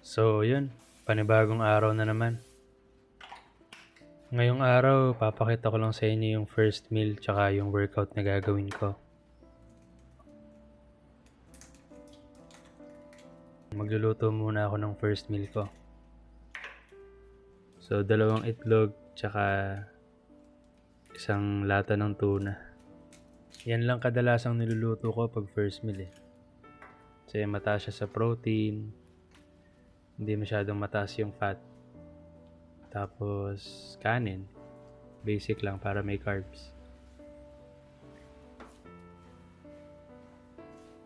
So, yun. Panibagong araw na naman. Ngayong araw, papakita ko lang sa inyo yung first meal tsaka yung workout na gagawin ko. Magluluto muna ako ng first meal ko. So, 2 itlog tsaka isang lata ng tuna. Yan lang kadalasang niluluto ko pag first meal eh. Kasi mataas siya sa protein, hindi masyadong mataas yung fat. Tapos, kanin. Basic lang para may carbs.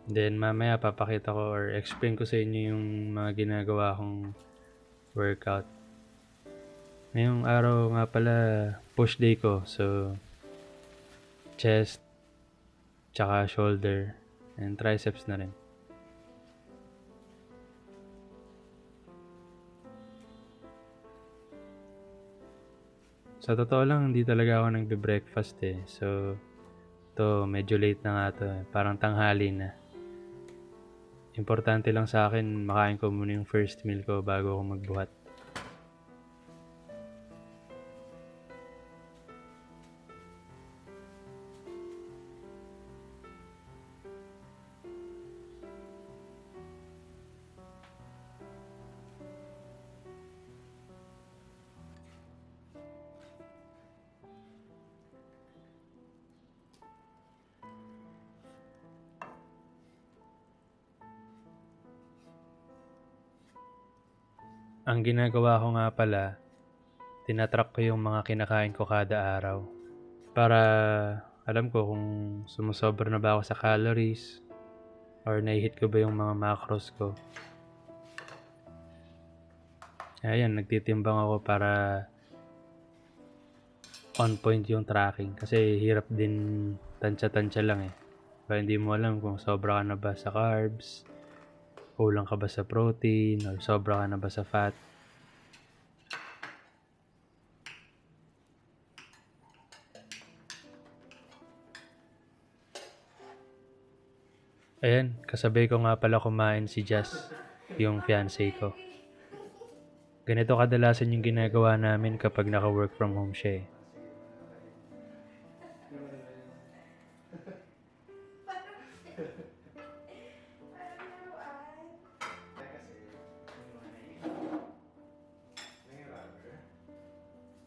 Then mamaya papakita ko or explain ko sa inyo yung mga ginagawa kong workout. Ngayong araw nga pala push day ko. So chest, tsaka shoulder, and triceps na rin. Sa totoo lang, hindi talaga ako nagbe-breakfast eh. So to medyo late na nga to eh. Parang tanghali na. Importante lang sa akin makain ko muna yung first meal ko bago ako magbuhat. Ang ginagawa ko nga pala, tinatrack ko yung mga kinakain ko kada araw. Para alam ko kung sumusobra na ba ako sa calories or nai-hit ko ba yung mga macros ko. Ayan, nagtitimbang ako para on point yung tracking. Kasi hirap din tansya-tansya lang eh. Kaya hindi mo alam kung sobra ka na ba sa carbs, kulang ka ba sa protein, or sobra ka na ba sa fat. Ayan, kasabay ko nga pala kumain si Jazz, yung fiancé ko. Ganito kadalasan yung ginagawa namin kapag naka-work from home siya eh.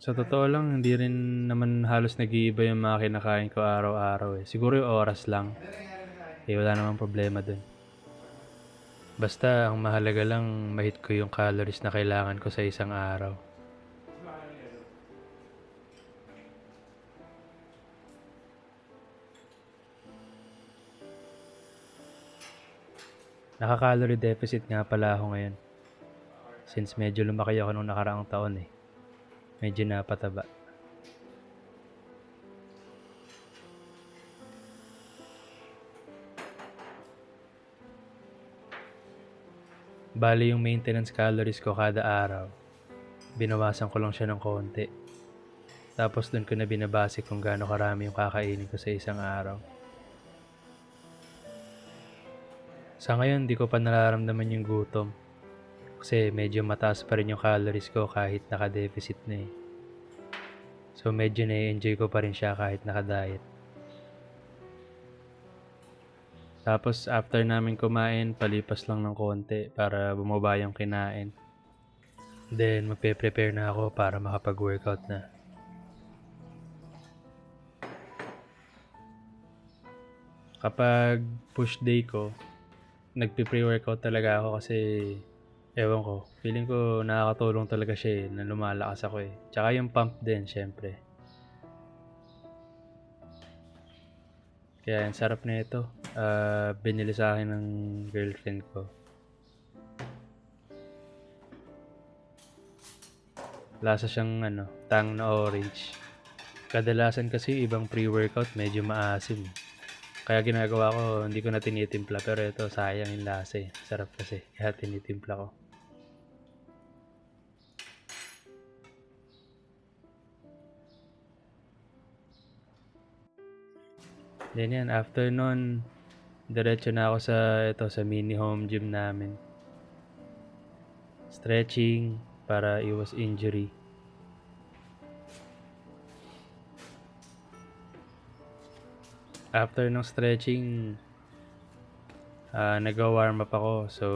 Sa totoo lang, hindi rin naman halos nag-iiba yung mga kinakain ko araw-araw eh. Siguro yung oras lang. Eh, wala namang problema dun. Basta, ang mahalaga lang, ma-hit ko yung calories na kailangan ko sa isang araw. Naka-calorie deficit nga pala ako ngayon. Since medyo lumaki ako nung nakaraang taon eh. Medyo napataba. Bali yung maintenance calories ko kada araw, binawasan ko lang siya ng konti. Tapos dun ko na binabase kung gaano karami yung kakainin ko sa isang araw. Sa ngayon, di ko pa nararamdaman yung gutom. Kasi medyo mataas pa rin yung calories ko kahit naka-deficit na eh. So medyo na-enjoy ko pa rin siya kahit naka-diet. Tapos after namin kumain, palipas lang ng konti para bumaba yung kinain. Then magpe-prepare na ako para makapag-workout na. Kapag push day ko, nagpe-pre-workout talaga ako kasi ewan ko, feeling ko nakakatulong talaga siya eh, na lumalakas ako eh. Tsaka yung pump din, syempre. Kaya ang sarap na ito. Binili sa akin ng girlfriend ko. Lasa siyang tang na orange. Kadalasan kasi ibang pre-workout medyo maasim. Kaya ginagawa ko, hindi ko na tinitimpla. Pero ito, sayang yung lasa eh. Sarap kasi, kaya tinitimpla ko. Then yan, after nun, diretso na ako sa mini home gym namin. stretching para iwas injury. After ng stretching, nag-warm up ako. So,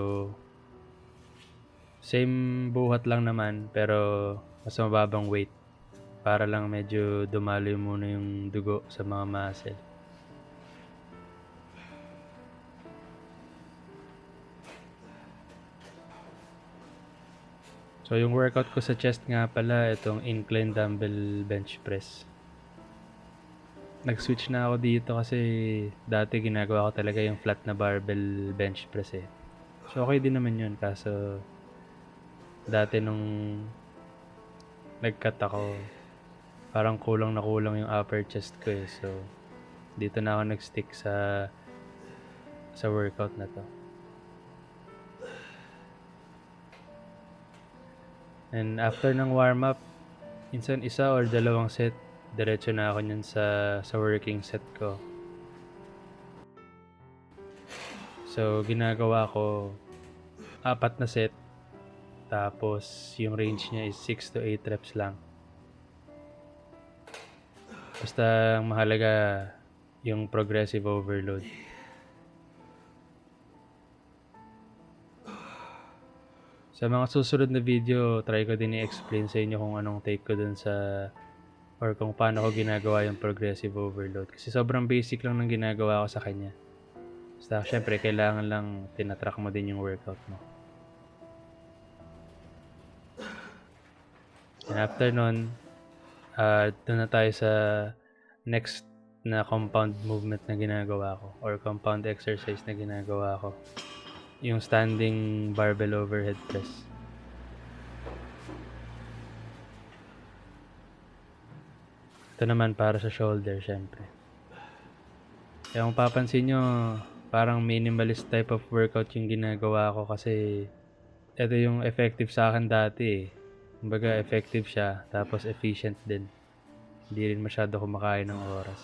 same buhat lang naman pero mas mababang weight para lang medyo dumaloy muna yung dugo sa mga muscle. So, yung workout ko sa chest nga pala, itong incline dumbbell bench press. Nag-switch na ako dito kasi dati ginagawa ko talaga yung flat na barbell bench press eh. So, okay din naman yun. Kaso, dati nung nag-cut ako, parang kulang na kulang yung upper chest ko eh. So, dito na ako nag-stick sa workout na to. And after ng warm-up, minsan isa or dalawang set, diretso na ako nyan sa working set ko. So, ginagawa ko 4 na set, tapos yung range niya is 6 to 8 reps lang. Basta mahalaga yung progressive overload. Sa mga susunod na video, try ko din i-explain sa inyo kung anong take ko dun sa or kung paano ko ginagawa yung progressive overload. Kasi sobrang basic lang ng ginagawa ko sa kanya. Basta syempre, kailangan lang tinatrack mo din yung workout mo. And after nun, doon na tayo sa next na compound movement na ginagawa ko or compound exercise na ginagawa ko. Yung standing barbell overhead press. Ito naman para sa shoulder, syempre. Kaya kung papansin nyo, parang minimalist type of workout yung ginagawa ko kasi ito yung effective sa akin dati eh. Kumbaga effective siya, tapos efficient din. Hindi rin masyado kumakain ng oras.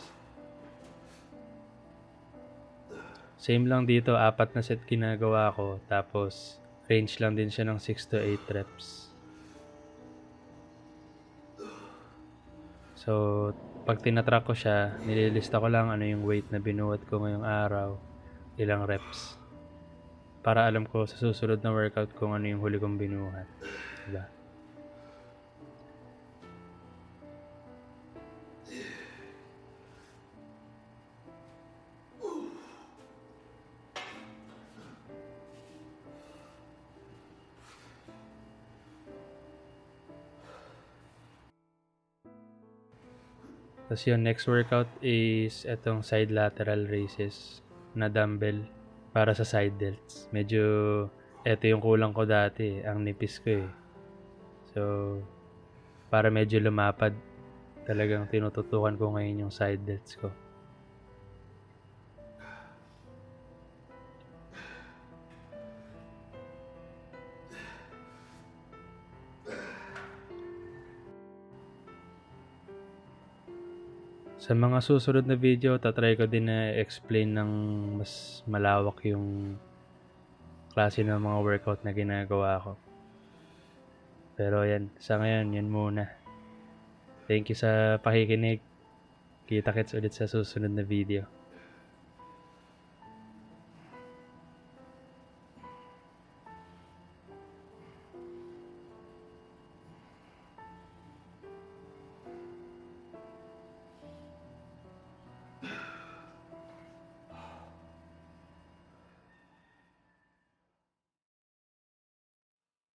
Same lang dito, 4 na set ginagawa ko, tapos range lang din siya ng 6 to 8 reps. So, pag tinatrack ko siya, nililista ko lang ano yung weight na binuhat ko ngayong araw, ilang reps. Para alam ko sa susunod na workout kung ano yung huli kong binuhat. Diba? Tapos yung next workout is itong side lateral raises na dumbbell para sa side delts. Medyo ito yung kulang ko dati, ang nipis ko eh. So, para medyo lumapad, talagang tinututukan ko ngayon yung side delts ko. Sa mga susunod na video, tatry ko din na explain ng mas malawak yung klase ng mga workout na ginagawa ko. Pero yan, sa ngayon, yan muna. Thank you sa pakikinig. Kita-kits ulit sa susunod na video.